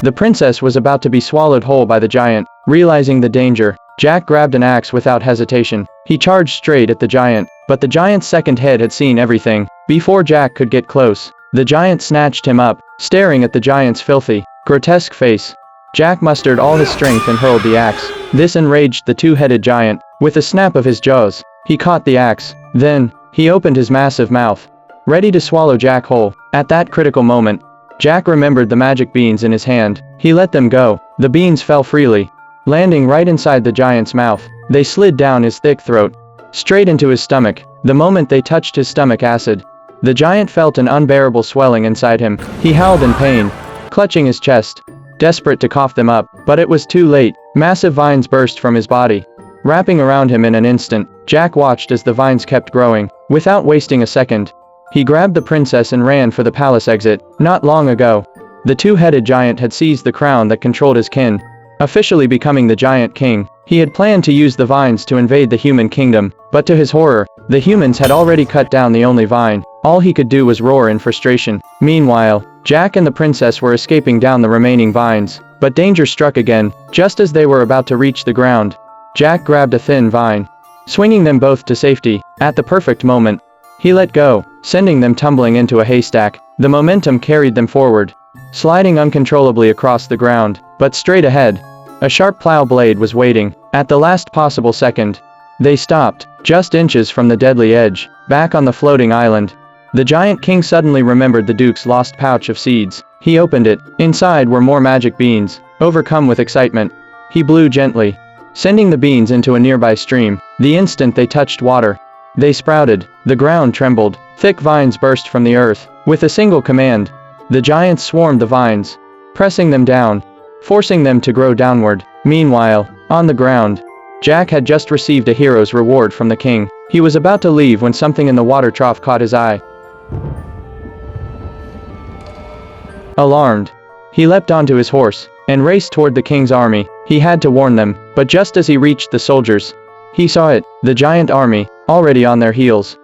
The princess was about to be swallowed whole by the giant. Realizing the danger, Jack grabbed an axe without hesitation. He charged straight at the giant, but the giant's second head had seen everything. Before Jack could get close, the giant snatched him up, staring at the giant's filthy, grotesque face. Jack mustered all his strength and hurled the axe. This enraged the two-headed giant. With a snap of his jaws, he caught the axe. Then, he opened his massive mouth, ready to swallow Jack whole. At that critical moment, Jack remembered the magic beans in his hand. He let them go. The beans fell freely, landing right inside the giant's mouth. They slid down his thick throat, straight into his stomach. The moment they touched his stomach acid, the giant felt an unbearable swelling inside him. He howled in pain, clutching his chest, desperate to cough them up, but it was too late. Massive vines burst from his body, wrapping around him in an instant. Jack watched as the vines kept growing. Without wasting a second, he grabbed the princess and ran for the palace exit. Not long ago, the two-headed giant had seized the crown that controlled his kin, officially becoming the giant king. He had planned to use the vines to invade the human kingdom, but to his horror, the humans had already cut down the only vine. All he could do was roar in frustration. Meanwhile, Jack and the princess were escaping down the remaining vines, but danger struck again. Just as they were about to reach the ground, Jack grabbed a thin vine, swinging them both to safety. At the perfect moment, he let go, sending them tumbling into a haystack. The momentum carried them forward, sliding uncontrollably across the ground. But straight ahead, a sharp plow blade was waiting. At the last possible second, they stopped, just inches from the deadly edge. Back on the floating island, the giant king suddenly remembered the duke's lost pouch of seeds. He opened it. Inside were more magic beans. Overcome with excitement, he blew gently, sending the beans into a nearby stream. The instant they touched water, they sprouted. The ground trembled. Thick vines burst from the earth. With a single command, the giants swarmed the vines, pressing them down, forcing them to grow downward. Meanwhile, on the ground, Jack had just received a hero's reward from the king. He was about to leave when something in the water trough caught his eye. Alarmed, he leapt onto his horse and raced toward the king's army. He had to warn them, but just as he reached the soldiers, he saw it, the giant army, already on their heels.